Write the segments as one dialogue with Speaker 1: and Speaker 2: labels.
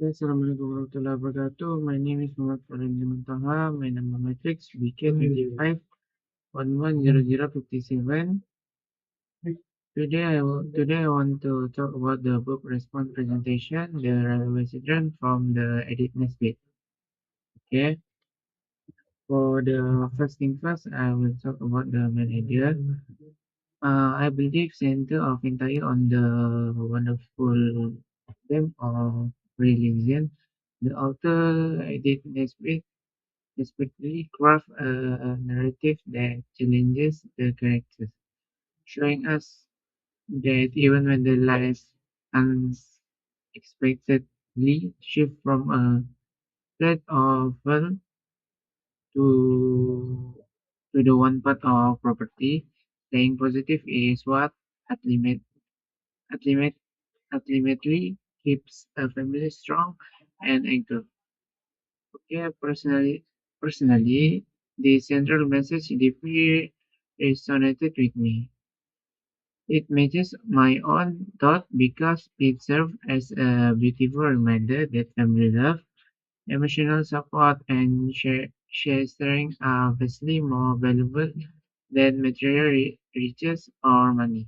Speaker 1: Assalamualaikum warahmatullahi wabarakatuh. My name is MUNTAHA. My number matrix BK25110057. Today I want to talk about the book response presentation, the railway children from the edit Nesbit. Okay. For the first thing first, I will talk about the main idea. I believe center of entire on the wonderful theme of religion. The author edit Nesbit desperately craft a narrative that challenges the characters, showing us that even when their lives unexpectedly shift from a threat of wealth to the one part of property, staying positive is what ultimate, ultimate, ultimately keeps a family strong and anchored. Okay, personally, the central message deeply resonated with me. It matches my own thought because it serves as a beautiful reminder that family love, emotional support, and sharing are vastly more valuable than material riches or money.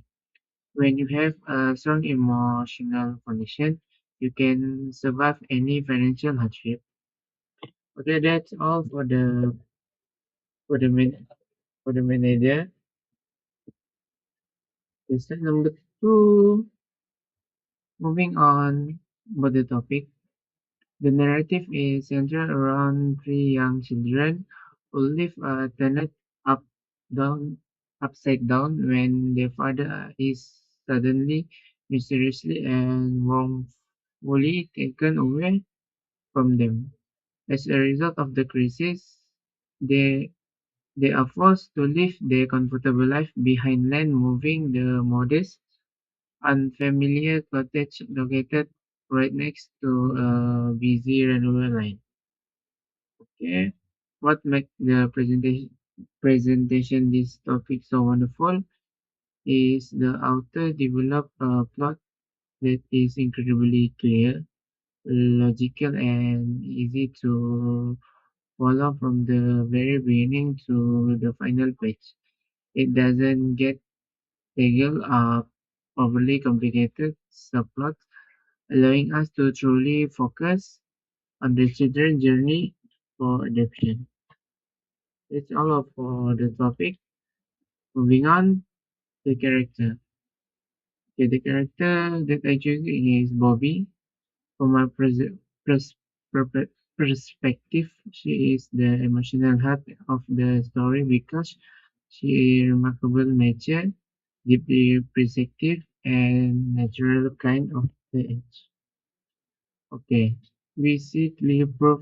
Speaker 1: When you have a strong emotional connection, you can survive any financial hardship. Okay, that's all for the main for the main idea. Question number two. Moving on about the topic. The narrative is centered around three young children who live a turned up down upside down when their father is suddenly, mysteriously and wrongfully taken away from them. As a result of the crisis, they they are forced to leave their comfortable life behind land, moving the modest, unfamiliar cottage located right next to a busy railway line. Okay. What makes the presentation this topic so wonderful is the author developed a plot that is incredibly clear, logical, and easy to follow from the very beginning to the final page. It doesn't get tangled up overly complicated subplots, allowing us to truly focus on the children's journey for adoption. That's all for the topic. Moving on, the character. Okay, the character that I choose is Bobby. From my per- perspective, she is the emotional heart of the story because she is remarkable nature, deeply perceptive, and natural kind of the age. Okay, we see clear proof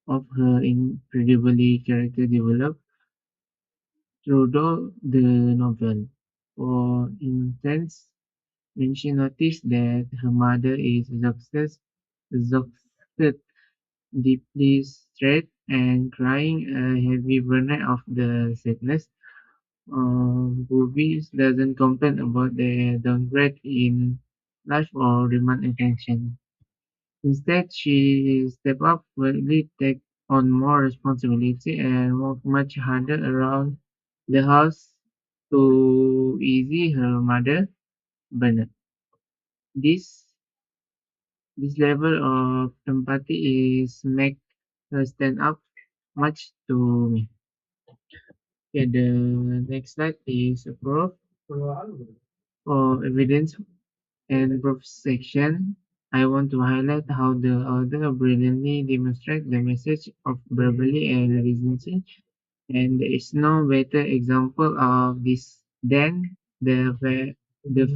Speaker 1: of her incredibly character developed throughout the novel. For instance, when she noticed that her mother is exhausted, deeply stressed, and crying a heavy burden of the sadness, Bobby doesn't complain about the downgrade in life or demand attention. Instead, she steps up, boldly take on more responsibility, and work much harder around the house to ease her mother burden. This this level of empathy is make her stand up much to me. Okay, the next slide is a proof for evidence and proof section. I want to highlight how the author brilliantly demonstrates the message of bravery and resilience, and there is no better example of this than the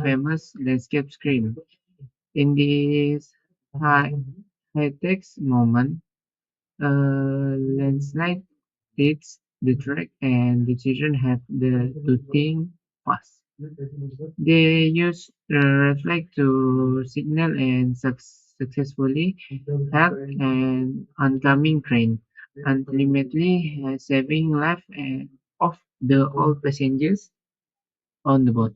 Speaker 1: famous landscape screen. In this high high-tech moment, a landslide hits the track and the children have to think fast. They use reflect to signal and successfully help an oncoming train, ultimately saving life of the all passengers on the boat.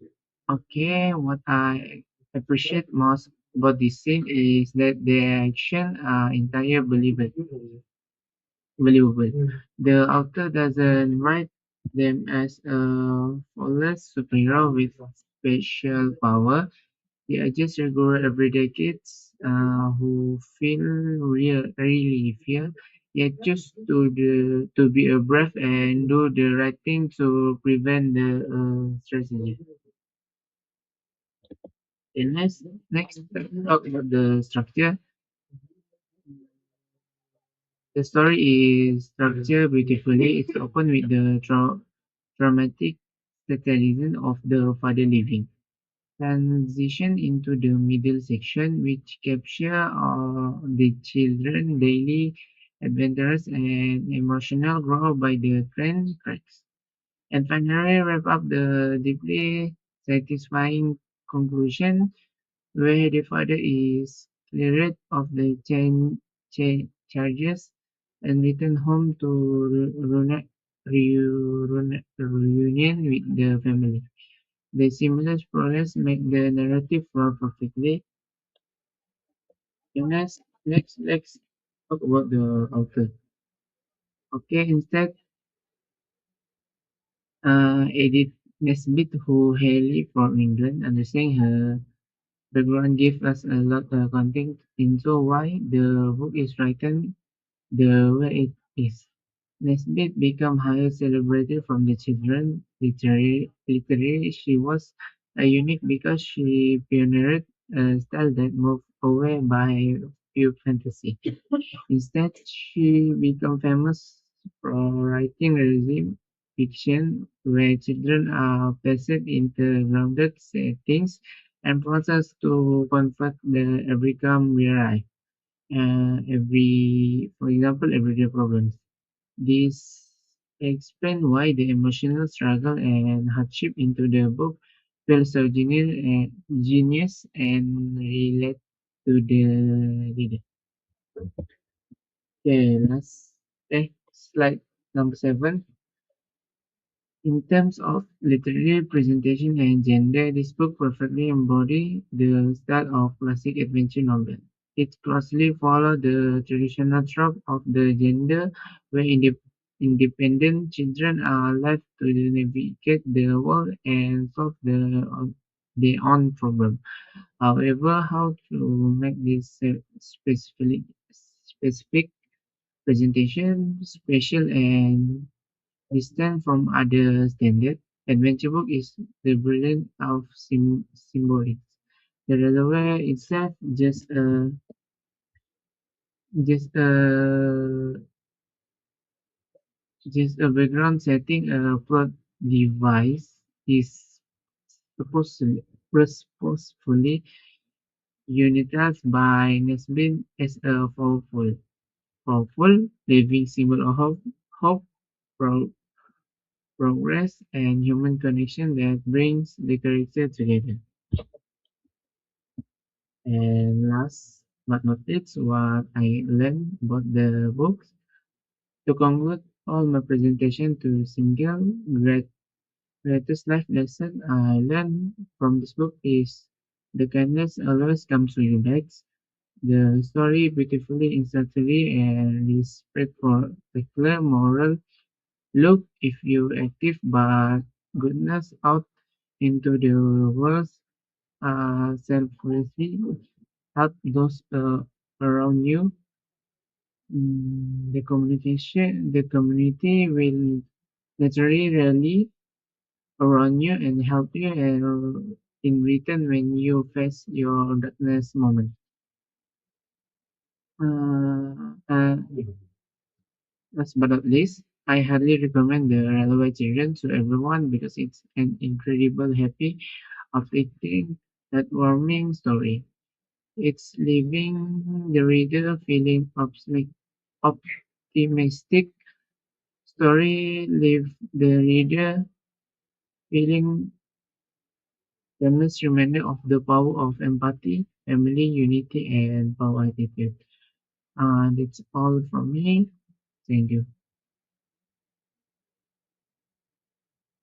Speaker 1: Okay, what I appreciate most about this scene is that their actions are entirely believable. The author doesn't write them as a flawless superhero with special power. They are just regular everyday kids who feel really fear, yet choose to be a brave and do the right thing to prevent the tragedy. And next talk about the structure. The story is structured beautifully. It's open with the dramatic fatalism of the father leaving. Transition into the middle section, which capture the children daily adventures and emotional growth by the train tracks. And finally wrap up the deeply satisfying conclusion where the father is cleared of the charges and returned home to reunion with the family. The seamless progress make the narrative flow perfectly. And let's talk about the author. Okay, instead, Edith Nesbit, who hailed from England, understanding her background gives us a lot of context into why the book is written the way it is. Nesbit became highly celebrated from the children literary. She was unique because she pioneered a style that moved away by pure fantasy. Instead, she became famous for writing realism fiction where children are placed into grounded settings and forced to confront the everyday real life. For example, everyday problems. This explains why the emotional struggle and hardship into the book feel so genius and relate to the reader. Okay, slide number 7. In terms of literary presentation and gender, this book perfectly embodies the style of classic adventure novel. It closely follows the traditional trope of the gender where independent children are left to navigate the world and solve their own problem. However, how to make this specific presentation special and distant from other standard adventure book is the brilliance of symbolics. The railway itself just just a background setting. A plot device is supposedly purposefully utilized by Nesbit as a powerful living symbol of hope, pro- progress, and human connection that brings the character together. And last but not least, what I learned about the books. To conclude all my presentation to single greatest life lesson I learned from this book is the kindness always comes to you back. The story beautifully instantly and respect for the clear moral look if you active but goodness out into the world selflessly help those around you. The community will naturally rally around you and help you and in return when you face your darkness moment. Last but not least, I highly recommend the Railway Children to everyone because it's an incredible, happy, uplifting, heartwarming story. It's leaving the reader feeling optimistic. Story leave the reader feeling timeless reminder of the power of empathy, family, unity, and power attitude. That's all from me. Thank you.